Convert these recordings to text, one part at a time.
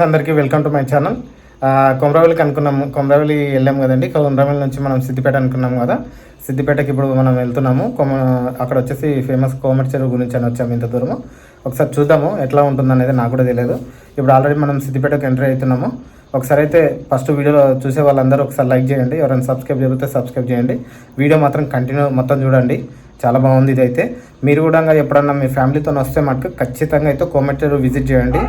అందరికీ welcome to my channel. కొమరవెల్లికి అనుకున్నాము, కొమరవెల్లి వెళ్ళాము కదండి. కొమరవెల్లి నుంచి మనం సిద్దిపేట అనుకున్నాము కదా. సిద్దిపేటకి ఇప్పుడు మనం వెళ్తున్నాము. అక్కడ వచ్చేసి ఫేమస్ కోమటి చెరువు గురించి అని వచ్చాము. ఇంత దూరము ఒకసారి చూద్దాము ఎట్లా ఉంటుందనేది నాకు కూడా తెలియదు. ఇప్పుడు ఆల్రెడీ మనం సిద్దిపేటకి ఎంటర్ అవుతున్నాము. ఒకసారి అయితే ఫస్ట్ వీడియోలో చూసే వాళ్ళందరూ ఒకసారి లైక్ చేయండి. ఎవరైనా సబ్స్క్రైబ్ జరిగితే సబ్స్క్రైబ్ చేయండి. వీడియో మాత్రం కంటిన్యూ మొత్తం చూడండి, చాలా బాగుంది. ఇది అయితే మీరు కూడా ఎప్పుడన్నా మీ ఫ్యామిలీతో వస్తే మటుకు ఖచ్చితంగా అయితే కోమటి చెరువు విజిట్ చేయండి.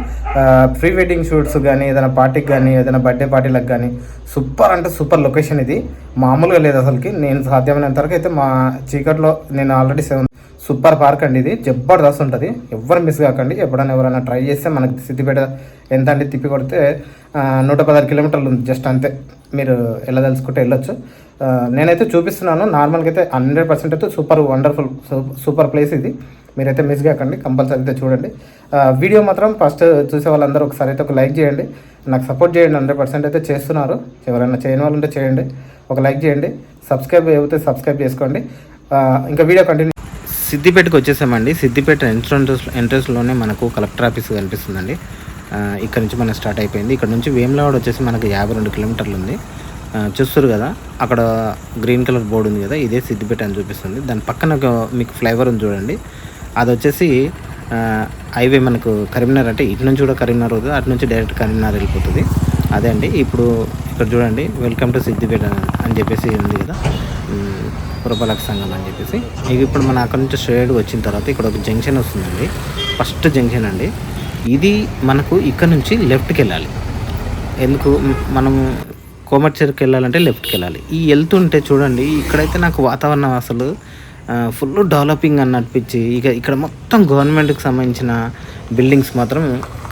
ప్రీ వెడ్డింగ్ షూట్స్ కానీ, ఏదైనా పార్టీకి కానీ, ఏదైనా బర్త్డే పార్టీలకు కానీ సూపర్ అంటే సూపర్ లొకేషన్. ఇది మామూలుగా లేదు అసలుకి. నేను సాధ్యమైనంత వరకు అయితే మా చీకట్లో నేను ఆల్రెడీ సూపర్ పార్క్ అండి. ఇది జబర్దస్త్ ఉంటుంది, ఎవ్వరు మిస్ కాకండి. ఎప్పుడైనా ఎవరైనా ట్రై చేస్తే మనకి సిద్దిపేట ఎంత అంటే తిప్పి కొడితే 116 కిలోమీటర్లు ఉంది, జస్ట్ అంతే. మీరు వెళ్ళదలుచుకుంటే వెళ్ళొచ్చు. నేనైతే చూపిస్తున్నాను. నార్మల్గా అయితే 100% అయితే సూపర్ వండర్ఫుల్ సూపర్ ప్లేస్ ఇది. మీరైతే మిస్ కాకండి, కంపల్సరీ అయితే చూడండి. వీడియో మాత్రం ఫస్ట్ చూసే వాళ్ళందరూ ఒకసారి అయితే ఒక లైక్ చేయండి, నాకు సపోర్ట్ చేయండి. 100% అయితే చేస్తున్నారు. ఎవరైనా చేయని వాళ్ళు ఉంటే చేయండి, ఒక లైక్ చేయండి. సబ్స్క్రైబ్ అయితే సబ్స్క్రైబ్ చేసుకోండి. ఇంకా వీడియో కంటిన్యూ. సిద్దిపేటకి వచ్చేసామండి. సిద్దిపేట ఎంట్రన్స్లోనే మనకు కలెక్టర్ ఆఫీస్ కనిపిస్తుందండి. ఇక్కడ నుంచి మనం స్టార్ట్ అయిపోయింది. ఇక్కడ నుంచి వేములవాడ వచ్చేసి మనకు 52 కిలోమీటర్లు ఉంది. చూస్తారు కదా, అక్కడ గ్రీన్ కలర్ బోర్డు ఉంది కదా, ఇదే సిద్దిపేట అని చూపిస్తుంది. దాని పక్కన మీకు ఫ్లైఓవర్ ఉంది చూడండి, అది వచ్చేసి హైవే మనకు కరీంనగర్, అంటే ఇటు నుంచి కూడా కరీంనగర్ అవుతుంది, అటు నుంచి డైరెక్ట్ కరీంనగర్ వెళ్ళిపోతుంది. అదే అండి. ఇప్పుడు ఇక్కడ చూడండి, వెల్కమ్ టు సిద్దిపేట అని చెప్పేసి ఉంది కదా, పురపాలక సంఘం అని చెప్పేసి. ఇప్పుడు మనం అక్కడ నుంచి స్ట్రైట్ వచ్చిన తర్వాత ఇక్కడ ఒక జంక్షన్ వస్తుందండి, ఫస్ట్ జంక్షన్ అండి. ఇది మనకు ఇక్కడ నుంచి లెఫ్ట్కి వెళ్ళాలి. ఎందుకు మనము కోమటి చెరువుకి వెళ్ళాలంటే లెఫ్ట్కి వెళ్ళాలి. ఈ వెళ్తుంటే చూడండి, ఇక్కడైతే నాకు వాతావరణం అసలు ఫుల్ డెవలపింగ్ అని అనిపించి, ఇక్కడ మొత్తం గవర్నమెంట్కి సంబంధించిన బిల్డింగ్స్ మాత్రం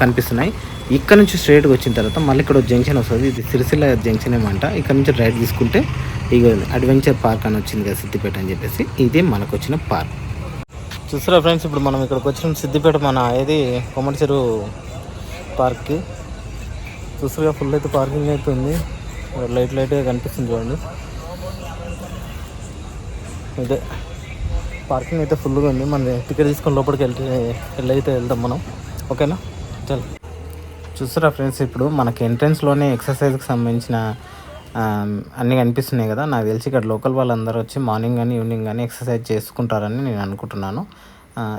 కనిపిస్తున్నాయి. ఇక్కడ నుంచి స్ట్రైట్గా వచ్చిన తర్వాత మళ్ళీ ఇక్కడ జంక్షన్ వస్తుంది, ఇది సిరిసిల్ల జంక్షన్ ఏమంట. ఇక్కడ నుంచి రైట్ తీసుకుంటే ఇక అడ్వెంచర్ పార్క్ అని వచ్చింది కదా సిద్దిపేట అని చెప్పేసి, ఇదే మనకు వచ్చిన పార్క్. చూసారా ఫ్రెండ్స్, ఇప్పుడు మనం ఇక్కడికి వచ్చిన సిద్దిపేట మన ఏది కోమటి చెరువు పార్క్కి. చూసారుగా, ఫుల్ అయితే పార్కింగ్ అయితే ఉంది, లైట్గా కనిపిస్తుంది చూడండి. ఇదే పార్కింగ్ అయితే ఫుల్గా ఉంది. మన టికెట్ తీసుకొని లోపలికి వెళ్ళైతే వెళ్దాం మనం, ఓకేనా? చల్. చూసారా ఫ్రెండ్స్, ఇప్పుడు మనకి ఎంట్రన్స్లోనే ఎక్సర్సైజ్కి సంబంధించిన అన్నీ కనిపిస్తున్నాయి కదా. నాకు తెలిసి ఇక్కడ లోకల్ వాళ్ళందరూ వచ్చి మార్నింగ్ కానీ ఈవినింగ్ కానీ ఎక్సర్సైజ్ చేసుకుంటారని నేను అనుకుంటున్నాను.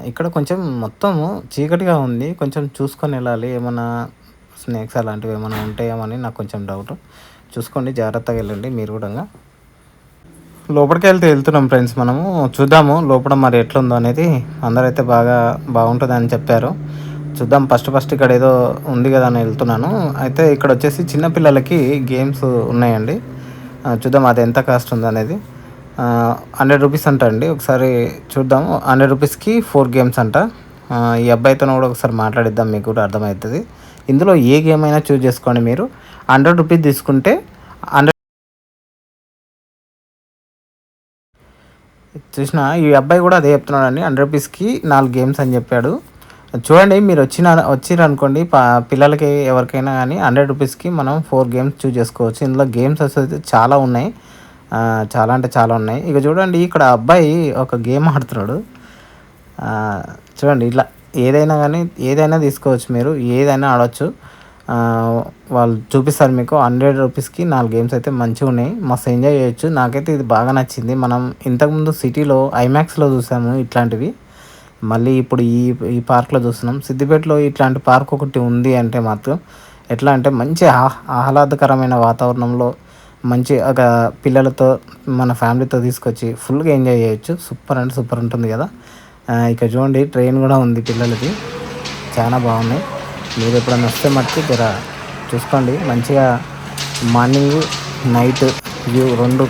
ఇక్కడ కొంచెం మొత్తము చీకటిగా ఉంది, కొంచెం చూసుకొని వెళ్ళాలి. ఏమైనా స్నేక్స్ అలాంటివి ఏమైనా ఉంటాయేమని నాకు కొంచెం డౌట్. చూసుకోండి, జాగ్రత్తగా వెళ్ళండి మీరు కూడా. లోపలికి వెళ్తున్నాం ఫ్రెండ్స్. మనము చూద్దాము లోపల మరి ఎట్లుందో అనేది. అందరైతే బాగుంటుంది అని చెప్పారు. చూద్దాం. ఫస్ట్ ఇక్కడ ఏదో ఉంది కదా అని వెళ్తున్నాను. అయితే ఇక్కడ వచ్చేసి చిన్నపిల్లలకి గేమ్స్ ఉన్నాయండి. చూద్దాం అది ఎంత కాస్ట్ ఉంది అనేది. 100 రూపీస్ అంట అండి. ఒకసారి చూద్దాము. 100 రూపీస్కి 4 గేమ్స్ అంట. ఈ అబ్బాయితో కూడా ఒకసారి మాట్లాడిద్దాం, మీకు కూడా అర్థమవుతుంది. ఇందులో ఏ గేమ్ అయినా చూస్ చేసుకోండి మీరు. 100 రూపీస్ తీసుకుంటే 100 చూసిన ఈ అబ్బాయి కూడా అదే చెప్తున్నాడు అండి. 100 రూపీస్కి 4 గేమ్స్ అని చెప్పాడు. చూడండి, మీరు వచ్చిరనుకోండి, పిల్లలకి ఎవరికైనా కానీ 100 రూపీస్కి మనం 4 గేమ్స్ చూస్ చేసుకోవచ్చు. ఇందులో గేమ్స్ అయితే చాలా ఉన్నాయి, చాలా అంటే చాలా ఉన్నాయి. ఇక చూడండి, ఇక్కడ అబ్బాయి ఒక గేమ్ ఆడుతున్నాడు. చూడండి, ఇట్లా ఏదైనా తీసుకోవచ్చు, మీరు ఏదైనా ఆడవచ్చు. వాళ్ళు చూపిస్తారు మీకు. 100 రూపీస్కి 4 గేమ్స్ అయితే మంచిగా ఉన్నాయి, మస్తు ఎంజాయ్ చేయొచ్చు. నాకైతే ఇది బాగా నచ్చింది. మనం ఇంతకుముందు సిటీలో ఐమాక్స్లో చూసాము ఇట్లాంటివి, మళ్ళీ ఇప్పుడు ఈ పార్క్లో చూస్తున్నాం. సిద్దిపేటలో ఇట్లాంటి పార్క్ ఒకటి ఉంది అంటే మాత్రం ఎట్లా అంటే మంచి ఆహ్లాదకరమైన వాతావరణంలో మంచి ఒక పిల్లలతో మన ఫ్యామిలీతో తీసుకొచ్చి ఫుల్గా ఎంజాయ్ చేయొచ్చు. సూపర్ అంటే సూపర్ ఉంటుంది కదా. ఇక చూడండి, ట్రైన్ కూడా ఉంది పిల్లలకి, చాలా బాగున్నాయి. మీరు ఎప్పుడైనా వస్తే మట్టుకు జర చూసుకోండి. మంచిగా మార్నింగ్ నైట్ వ్యూ 2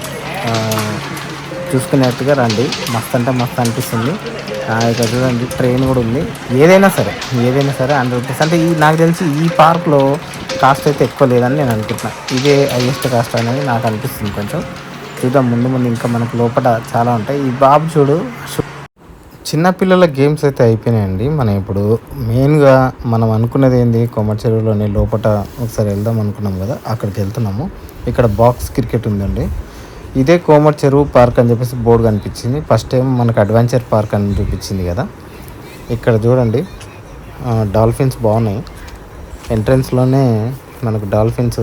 చూసుకునేట్టుగా రండి. మస్తు అంటే మస్తు అనిపిస్తుంది. ఇక చూడండి, ట్రైన్ కూడా ఉంది. ఏదైనా సరే 100 రూపీస్ అంటే నాకు తెలిసి ఈ పార్క్లో కాస్ట్ అయితే ఎక్కువ లేదని నేను అనుకుంటున్నాను. ఇదే హైయెస్ట్ కాస్ట్ అనేది నాకు అనిపిస్తుంది. కొంచెం చూద్దాం, ముందు ఇంకా మనకు లోపల చాలా ఉంటాయి. ఈ బాబు చూడు, చిన్నపిల్లల గేమ్స్ అయితే అయిపోయినాయండి. మనం ఇప్పుడు మెయిన్గా మనం అనుకున్నది ఏంది, కోమటి చెరువులోని లోపల ఒకసారి వెళ్దాం అనుకున్నాం కదా, అక్కడికి వెళ్తున్నాము. ఇక్కడ బాక్స్ క్రికెట్ ఉందండి. ఇదే కోమటి చెరువు పార్క్ అని చెప్పేసి బోర్డు కనిపించింది. ఫస్ట్ టైం మనకు అడ్వెంచర్ పార్క్ అని చూపించింది కదా. ఇక్కడ చూడండి, డాల్ఫిన్స్ బాగున్నాయి. ఎంట్రన్స్లోనే మనకు డాల్ఫిన్స్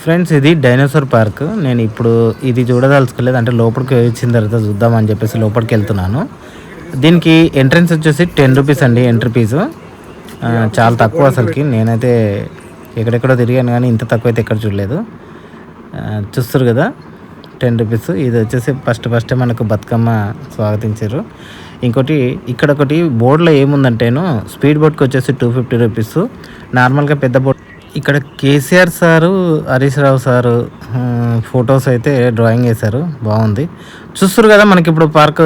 ఫ్రెండ్స్, ఇది డైనోసార్ పార్క్. నేను ఇప్పుడు ఇది చూడదలుచుకోలేదు, అంటే లోపలికి వచ్చిన తర్వాత చూద్దామని చెప్పేసి లోపలికి వెళ్తున్నాను. దీనికి ఎంట్రన్స్ వచ్చేసి 10 రూపీస్ అండి, ఎంట్రీ ఫీజు. చాలా తక్కువ అసలుకి. నేనైతే ఎక్కడెక్కడో తిరిగాను కానీ ఇంత తక్కువ అయితే ఎక్కడ చూడలేదు. చూస్తారు కదా 10 రూపీస్. ఇది వచ్చేసి ఫస్ట్ మనకు బతుకమ్మ స్వాగతించారు. ఇంకోటి ఇక్కడ ఒకటి బోర్డులో ఏముందంటేను, స్పీడ్ బోట్కి వచ్చేసి 250 రూపీస్. నార్మల్గా పెద్ద బోట్ ఇక్కడ KCR sir, Harish Rao sir photos అయితే డ్రాయింగ్ వేశారు, బాగుంది. చూస్తారు కదా మనకి ఇప్పుడు పార్క్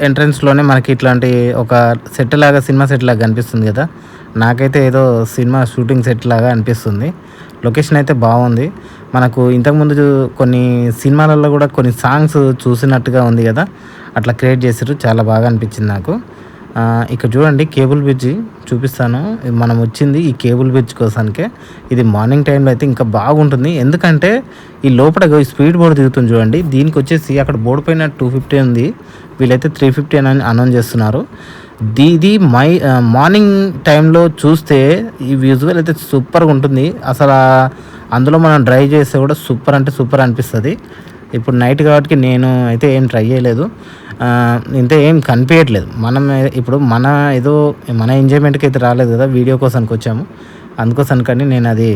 ఎంట్రన్స్లోనే మనకి ఇట్లాంటి ఒక సెట్ లాగా, సినిమా సెట్ లాగా కనిపిస్తుంది కదా. నాకైతే ఏదో సినిమా షూటింగ్ సెట్ లాగా అనిపిస్తుంది. లొకేషన్ అయితే బాగుంది. మనకు ఇంతకుముందు కొన్ని సినిమాలలో కూడా కొన్ని సాంగ్స్ చూసినట్టుగా ఉంది కదా, అట్లా క్రియేట్ చేశారు. చాలా బాగా అనిపించింది నాకు. ఇక్కడ చూడండి కేబుల్ బ్రిడ్జి చూపిస్తాను. మనం వచ్చింది ఈ కేబుల్ బ్రిడ్జ్ కోసానికే. ఇది మార్నింగ్ టైంలో అయితే ఇంకా బాగుంటుంది, ఎందుకంటే ఈ లోపల స్పీడ్ బోర్డు దిగుతుంది చూడండి. దీనికి వచ్చేసి అక్కడ బోర్డు పైన 250 ఉంది, వీళ్ళైతే 350 అని అనౌన్స్ చేస్తున్నారు. ఇది మార్నింగ్ టైంలో చూస్తే ఈ విజువల్ అయితే సూపర్గా ఉంటుంది అసలు. అందులో మనం డ్రైవ్ చేస్తే కూడా సూపర్ అంటే సూపర్ అనిపిస్తుంది. ఇప్పుడు నైట్ కాబట్టి నేను అయితే ఏం ట్రై చేయలేదు, ఇంత ఏం కనిపించట్లేదు. మనం ఇప్పుడు మన ఎంజాయ్మెంట్కి అయితే రాలేదు కదా, వీడియో కోసానికి వచ్చాము, అందుకోసానికి కానీ నేను అది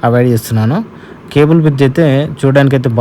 అవాయిడ్ చేస్తున్నాను. కేబుల్ బ్రిడ్జ్ అయితే చూడడానికి అయితే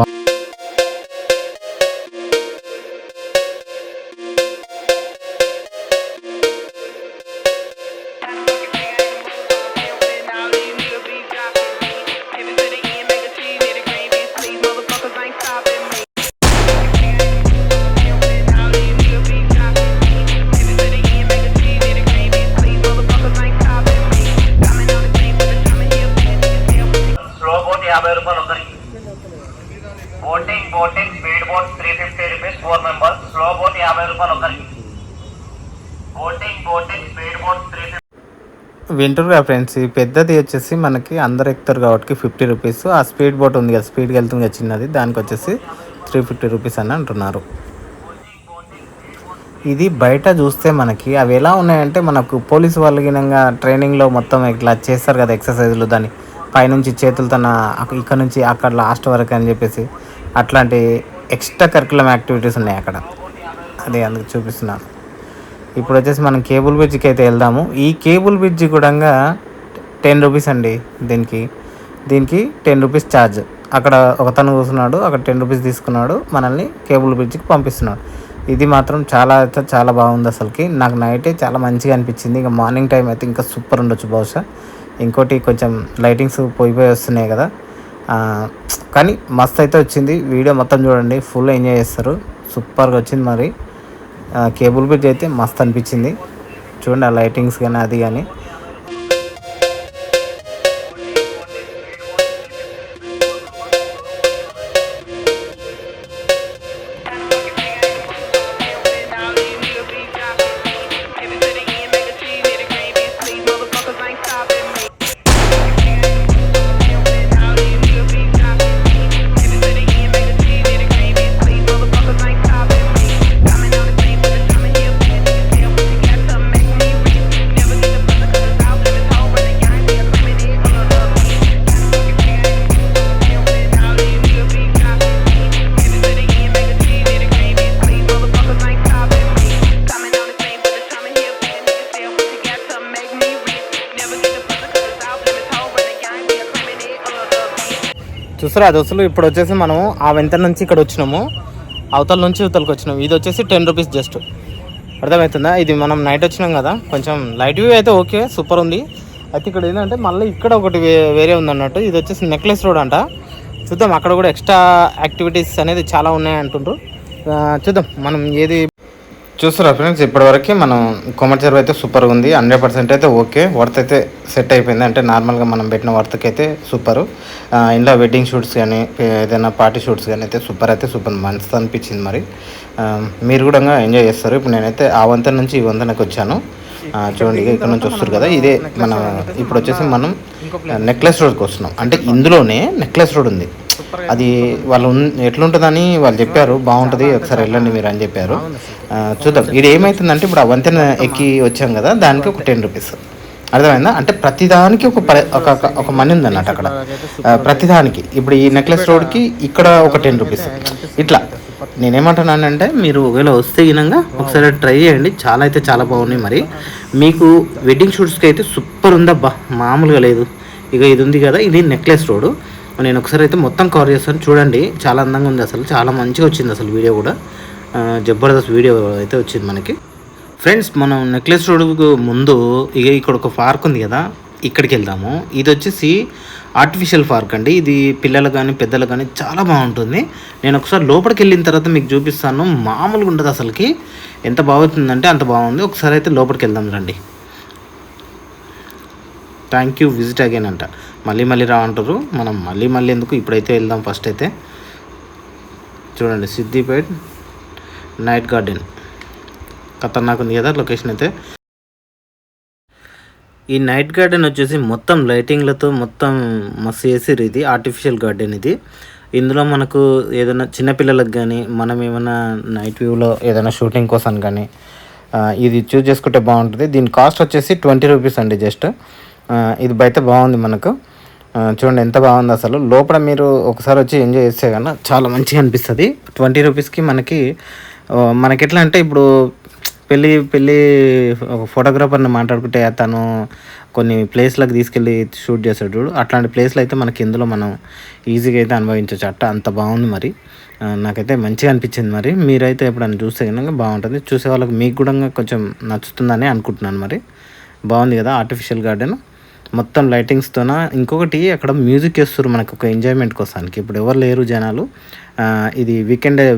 boating speed boat 350 rupees 4 members. Slow boat 50 రూపాయలు ఒకరికి. Boating speed boat 350. వింటారుగా ఫ్రెండ్స్, ఈ పెద్దది వచ్చేసి మనకి అందరు ఎక్కుతారు కాబట్టి 50 రూపీస్. ఆ స్పీడ్ బోట్ ఉంది కదా, స్పీడ్కి వెళ్తుంది కదా చిన్నది, దానికి వచ్చేసి 350 రూపీస్ అని అంటున్నారు. ఇది బయట చూస్తే మనకి అవి ఎలా ఉన్నాయంటే, మనకు పోలీసు వాళ్ళు గినంగా ట్రైనింగ్లో మొత్తం ఇట్లా చేస్తారు కదా ఎక్సర్సైజులు, దాన్ని పైనుంచి చేతులతో ఇక్కడ నుంచి అక్కడ లాస్ట్ వరకు అని చెప్పేసి అట్లాంటి ఎక్స్ట్రా కరికులం యాక్టివిటీస్ ఉన్నాయి అక్కడ. అదే అందుకు చూపిస్తున్నాను. ఇప్పుడు వచ్చేసి మనం కేబుల్ బ్రిడ్జ్కి అయితే వెళ్దాము. ఈ కేబుల్ బ్రిడ్జ్ కూడా 10 రూపీస్ అండి. దీనికి 10 రూపీస్ ఛార్జ్. అక్కడ ఒకతను కూర్చున్నాడు, అక్కడ 10 రూపీస్ తీసుకున్నాడు, మనల్ని కేబుల్ బ్రిడ్జ్కి పంపిస్తున్నాడు. ఇది మాత్రం చాలా బాగుంది అసలుకి. నాకు నైటే చాలా మంచిగా అనిపించింది. ఇంకా మార్నింగ్ టైం అయితే ఇంకా సూపర్ ఉండొచ్చు బహుశా. ఇంకోటి కొంచెం లైటింగ్స్ పోయి వస్తున్నాయి కదా, కానీ మస్తు అయితే వచ్చింది. వీడియో మొత్తం చూడండి, ఫుల్ ఎంజాయ్ చేస్తారు. సూపర్గా వచ్చింది. మరి కేబుల్ బ్రిడ్జ్ అయితే మస్తు అనిపించింది చూడండి, ఆ లైటింగ్స్ కానీ అది కానీ. చూసారా దోస్తులు, ఇప్పుడు వచ్చేసి మనం ఆ వెంత నుంచి ఇక్కడ వచ్చినాము, అవతల నుంచి ఇవతలకి వచ్చినాము. ఇది వచ్చేసి 10 రూపీస్ జస్ట్. అర్థమవుతుందా? ఇది మనం నైట్ వచ్చినాం కదా, కొంచెం లైట్ వ్యూ అయితే ఓకే సూపర్ ఉంది. అయితే ఇక్కడ ఏంటంటే మళ్ళీ ఇక్కడ ఒకటి వేరే ఉంది అన్నట్టు. ఇది వచ్చేసి నెక్లెస్ రోడ్ అంట. చూద్దాం, అక్కడ కూడా ఎక్స్ట్రా యాక్టివిటీస్ అనేది చాలా ఉన్నాయి అంటుండ్రు. చూద్దాం మనం ఏది. చూస్తారా ఫ్రెండ్స్, ఇప్పటివరకు మనం కొమర్ చెరువు అయితే సూపర్గా ఉంది. 100% అయితే ఓకే, వర్త్ అయితే సెట్ అయిపోయింది. అంటే నార్మల్గా మనం పెట్టిన వర్త్కి అయితే సూపరు. ఇంట్లో వెడ్డింగ్ షూట్స్ కానీ ఏదైనా పార్టీ షూట్స్ కానీ అయితే సూపర్ మంచిది అనిపించింది. మరి మీరు కూడా ఎంజాయ్ చేస్తారు. ఇప్పుడు నేనైతే ఆ వంతెన నుంచి ఈ వంతెనకి వచ్చాను. చూడండి, ఇక్కడ నుంచి వస్తారు కదా, ఇదే మనం ఇప్పుడు వచ్చేసి మనం నెక్లెస్ రోడ్కి వస్తున్నాం. అంటే ఇందులోనే నెక్లెస్ రోడ్ ఉంది. అది వాళ్ళు ఎట్లుంటుందని వాళ్ళు చెప్పారు, బాగుంటుంది, ఒకసారి వెళ్ళండి మీరు అని చెప్పారు. చూద్దాం. ఇది ఏమవుతుందంటే ఇప్పుడు ఆ వంతెన ఎక్కి వచ్చాం కదా, దానికి ఒక 10 రూపీస్. అర్థమైందా? అంటే ప్రతిదానికి ఒక మనీ ఉంది అన్నట్టు అక్కడ. ప్రతిదానికి ఇప్పుడు ఈ నెక్లెస్ రోడ్కి ఇక్కడ ఒక 10 రూపీస్. ఇట్లా నేనేమంటున్నానంటే మీరు ఒకవేళ వస్తే గినంగా ఒకసారి ట్రై చేయండి. చాలా బాగున్నాయి. మరి మీకు వెడ్డింగ్ షూట్స్కి అయితే సూపర్ ఉందబ్బా, మామూలుగా లేదు. ఇక ఇది ఉంది కదా, ఇది నెక్లెస్ రోడ్. నేను ఒకసారి అయితే మొత్తం కవర్ చేస్తాను. చూడండి, చాలా అందంగా ఉంది. అసలు చాలా మంచిగా వచ్చింది. అసలు వీడియో కూడా జబర్దస్త్ వీడియో అయితే వచ్చింది మనకి. ఫ్రెండ్స్, మనం నెక్లెస్ రోడ్కు ముందు ఇక ఇక్కడ ఒక పార్క్ ఉంది కదా, ఇక్కడికి వెళ్దాము. ఇది వచ్చేసి ఆర్టిఫిషియల్ పార్క్ అండి. ఇది పిల్లలు కానీ పెద్దలు కానీ చాలా బాగుంటుంది. నేను ఒకసారి లోపలికి వెళ్ళిన తర్వాత మీకు చూపిస్తాను. మామూలుగా ఉండదు అసలుకి, ఎంత బాగుంటుందంటే అంత బాగుంది. ఒకసారి అయితే లోపలికి వెళ్దాం రండి. థ్యాంక్ యూ, విజిట్ అగైన్ అంట. మళ్ళీ రా అంటారు. మనం మళ్ళీ ఎందుకు, ఇప్పుడైతే వెళ్దాం. ఫస్ట్ అయితే చూడండి, సిద్దిపేట్ నైట్ గార్డెన్. ఖతర్నాక్ ఉంది కదా లొకేషన్ అయితే. ఈ నైట్ గార్డెన్ వచ్చేసి మొత్తం లైటింగ్లతో మొత్తం మస్తు చేసిర్రు. ఇది ఆర్టిఫిషియల్ గార్డెన్. ఇది ఇందులో మనకు ఏదైనా చిన్నపిల్లలకు కానీ మనం ఏమైనా నైట్ వ్యూలో ఏదైనా షూటింగ్ కోసం కానీ ఇది చూస్ చేసుకుంటే బాగుంటుంది. దీని కాస్ట్ వచ్చేసి 20 రూపీస్ అండి జస్ట్. ఇది బయట బాగుంది మనకు. చూడండి ఎంత బాగుంది అసలు. లోపల మీరు ఒకసారి వచ్చి ఎంజాయ్ చేస్తే కన్నా చాలా మంచిగా అనిపిస్తుంది. 20 రూపీస్కి మనకి ఎట్లా అంటే ఇప్పుడు పెళ్ళి ఒక ఫోటోగ్రాఫర్ని మాట్లాడుకుంటే తను కొన్ని ప్లేస్లకు తీసుకెళ్ళి షూట్ చేస్తాడు చూడు, అట్లాంటి ప్లేస్లు అయితే మనకి ఇందులో మనం ఈజీగా అయితే అనుభవించవచ్చు. అంత బాగుంది. మరి నాకైతే మంచిగా అనిపించింది. మరి మీరైతే ఎప్పుడైనా చూస్తే కనుక బాగుంటుంది. చూసే వాళ్ళకి మీకు కూడా కొంచెం నచ్చుతుందని అనుకుంటున్నాను. మరి బాగుంది కదా ఆర్టిఫిషియల్ గార్డెన్, మొత్తం లైటింగ్స్తోన. ఇంకొకటి అక్కడ మ్యూజిక్ వేస్తారు మనకు ఒక ఎంజాయ్మెంట్ కోసానికి. ఇప్పుడు ఎవరు లేరు జనాలు. ఇది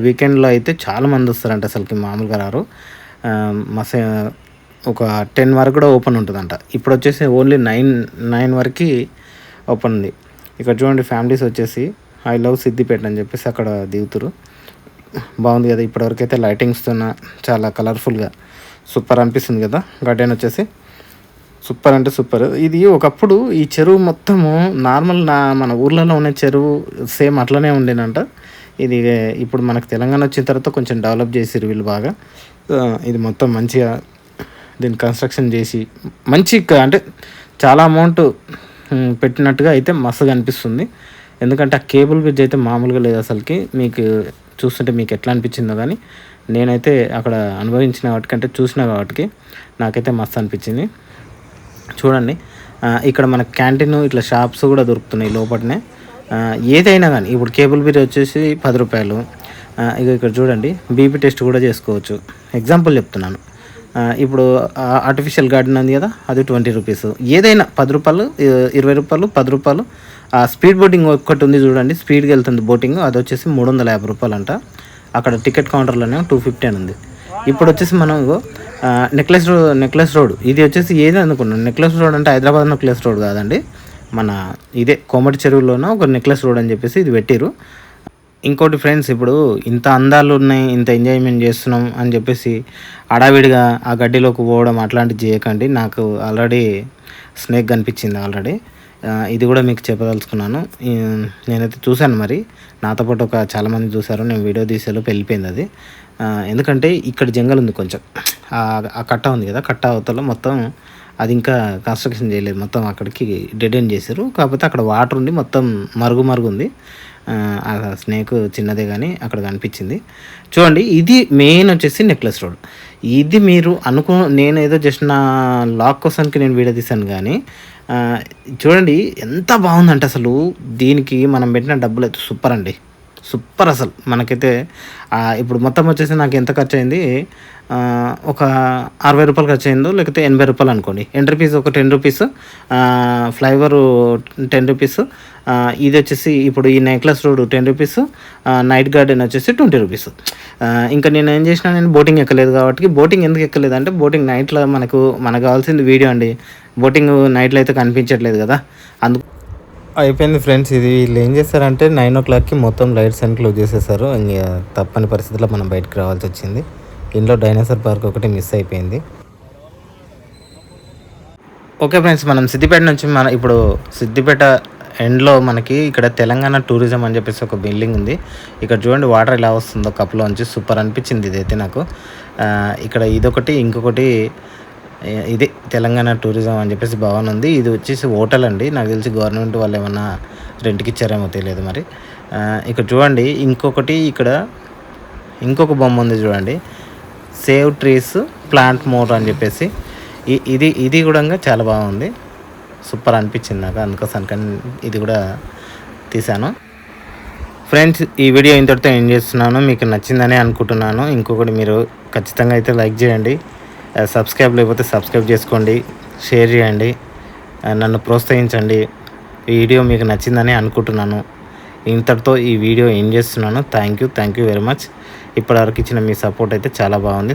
వీకెండ్లో అయితే చాలామంది వస్తారంట, అసలుకి మామూలుగా రారు. ఒక 10 వరకు కూడా ఓపెన్ ఉంటుందంట. ఇప్పుడు వచ్చేసి ఓన్లీ 9 వరకు ఓపెన్ ఉంది. ఇక్కడ చూడండి, ఫ్యామిలీస్ వచ్చేసి ఐ లవ్ సిద్దిపేట అని చెప్పేసి అక్కడ దిగుతారు. బాగుంది కదా. ఇప్పటివరకు అయితే లైటింగ్స్తో చాలా కలర్ఫుల్గా సూపర్ అనిపిస్తుంది కదా గార్డెన్ వచ్చేసి. సూపర్ అంటే సూపర్. ఇది ఒకప్పుడు ఈ చెరువు మొత్తము నార్మల్ మన ఊర్లలో ఉన్న చెరువు సేమ్ అట్లనే ఉండేనంట. ఇది ఇప్పుడు మనకు తెలంగాణ వచ్చిన తర్వాత కొంచెం డెవలప్ చేసిరు వీళ్ళు బాగా. ఇది మొత్తం మంచిగా దీన్ని కన్స్ట్రక్షన్ చేసి మంచి అంటే చాలా అమౌంట్ పెట్టినట్టుగా అయితే మస్తుగా అనిపిస్తుంది. ఎందుకంటే ఆ కేబుల్ బ్రిడ్జ్ అయితే మామూలుగా లేదు అసలుకి. మీకు చూస్తుంటే మీకు ఎట్లా అనిపించిందో కానీ నేనైతే అక్కడ అనుభవించిన వాటికంటే చూసిన వాటికి నాకైతే మస్తు అనిపించింది. చూడండి, ఇక్కడ మన క్యాంటీన్ ఇట్లా షాప్స్ కూడా దొరుకుతున్నాయి లోపలనే. ఏదైనా కానీ ఇప్పుడు కేబుల్ బిల్ వచ్చేసి 10 రూపాయలు. ఇక ఇక్కడ చూడండి, బీపీ టెస్ట్ కూడా చేసుకోవచ్చు. ఎగ్జాంపుల్ చెప్తున్నాను. ఇప్పుడు ఆర్టిఫిషియల్ గార్డెన్ ఉంది కదా, అది 20 రూపీస్. ఏదైనా 10 రూపాయలు, 20 రూపాయలు, 10 రూపాయలు. స్పీడ్ బోటింగ్ ఒకటి ఉంది చూడండి, స్పీడ్గా వెళ్తుంది బోటింగ్, అది వచ్చేసి 350 రూపాయలు అంట. అక్కడ టికెట్ కౌంటర్లోనే 250 అని ఉంది. ఇప్పుడు వచ్చేసి మనం నెక్లెస్ రోడ్ ఇది వచ్చేసి ఏది అనుకున్నాం. నెక్లెస్ రోడ్ అంటే హైదరాబాద్ నెక్లెస్ రోడ్ కాదండి, మన ఇదే కోమటి చెరువులోనో ఒక నెక్లెస్ రోడ్ అని చెప్పేసి ఇది పెట్టిరు. ఇంకోటి ఫ్రెండ్స్, ఇప్పుడు ఇంత అందాలు ఉన్నాయి, ఇంత ఎంజాయ్మెంట్ చేస్తున్నాం అని చెప్పేసి హడావిడిగా ఆ గడ్డిలోకి పోవడం అట్లాంటివి చేయకండి. నాకు ఆల్రెడీ స్నేక్ కనిపించింది ఆల్రెడీ. ఇది కూడా మీకు చెప్పదలుచుకున్నాను. నేనైతే చూశాను. మరి నాతో పాటు చాలామంది చూశారు. నేను వీడియో తీసేలోపు వెళ్ళిపోయింది అది. ఎందుకంటే ఇక్కడ జంగల్ ఉంది కొంచెం, ఆ కట్ట ఉంది కదా, కట్ట అవతల మొత్తం అది ఇంకా కన్స్ట్రక్షన్ చేయలేదు, మొత్తం అక్కడికి డెడ్ ఎండ్ చేశారు. కాకపోతే అక్కడ వాటర్ ఉండి మొత్తం మరుగు ఉంది. ఆ స్నేక్ చిన్నదే కానీ అక్కడ కనిపించింది. చూడండి, ఇది మెయిన్ వచ్చేసి నెక్లెస్ రోడ్. ఇది మీరు నేను ఏదో జస్ట్ నా లాక్ కోసానికి నేను వీడియో తీశాను కానీ చూడండి ఎంత బాగుందంటే అసలు. దీనికి మనం పెట్టిన డబ్బులు అయితే సూపర్ అండి, సూపర్ అసలు. మనకైతే ఇప్పుడు మొత్తం వచ్చేసి నాకు ఎంత ఖర్చు అయింది, ఒక 60 రూపాయలు ఖర్చు అయిందో, లేకపోతే 80 రూపాయలు అనుకోండి. ఎంట్రీ ఫీజు ఒక 10 రూపీస్, ఫ్లైఓవర్ 10 రూపీస్, ఇది వచ్చేసి ఇప్పుడు ఈ necklace road 10 rupees, night garden వచ్చేసి 20 రూపీస్. ఇంకా నేను ఏం చేసినా, నేను బోటింగ్ ఎక్కలేదు కాబట్టి, బోటింగ్ ఎందుకు ఎక్కలేదు అంటే బోటింగ్ నైట్లో మనకు కావాల్సింది వీడియో అండి. బోటింగ్ నైట్లో అయితే కనిపించట్లేదు కదా, అందుకు అయిపోయింది ఫ్రెండ్స్. ఇది వీళ్ళు ఏం చేస్తారంటే 9 o'clockకి మొత్తం లైట్స్ అన్ని క్లోజ్ చేసేసారు. ఇంకా తప్పని పరిస్థితుల్లో మనం బయటకు రావాల్సి వచ్చింది. ఇంట్లో డైనోసార్ పార్క్ ఒకటి మిస్ అయిపోయింది. ఓకే ఫ్రెండ్స్, మనం సిద్దిపేట నుంచి ఇప్పుడు సిద్దిపేట ఎండ్లో మనకి ఇక్కడ తెలంగాణ టూరిజం అని చెప్పేసి ఒక బిల్డింగ్ ఉంది. ఇక్కడ చూడండి వాటర్ ఎలా వస్తుందో కప్లోంచి, సూపర్ అనిపించింది ఇదైతే నాకు. ఇక్కడ ఇదొకటి, ఇంకొకటి ఇది తెలంగాణ టూరిజం అని చెప్పేసి భవన్ ఉంది. ఇది వచ్చేసి హోటల్ అండి. నాకు తెలిసి గవర్నమెంట్ వాళ్ళు ఏమన్నా రెంట్కి ఇచ్చారేమో తెలియదు మరి. ఇక్కడ చూడండి ఇక్కడ ఇంకొక బొమ్మ ఉంది చూడండి, సేవ్ ట్రీస్ ప్లాంట్ మోర్ అని చెప్పేసి. ఇది కూడా చాలా బాగుంది, సూపర్ అనిపించింది నాకు. అందుకోసానికని ఇది కూడా తీశాను. ఫ్రెండ్స్, ఈ వీడియో ఇంతటితో ఏం చేస్తున్నాను, మీకు నచ్చిందని అనుకుంటున్నాను. ఇంకొకటి మీరు ఖచ్చితంగా అయితే లైక్ చేయండి, సబ్స్క్రైబ్ లేకపోతే సబ్స్క్రైబ్ చేసుకోండి, షేర్ చేయండి, నన్ను ప్రోత్సహించండి. ఈ వీడియో మీకు నచ్చిందని అనుకుంటున్నాను. ఇంతటితో ఈ వీడియో ఏం చేస్తున్నాను. Thank you very much. ఇప్పటివరకు ఇచ్చిన మీ సపోర్ట్ అయితే చాలా బాగుంది.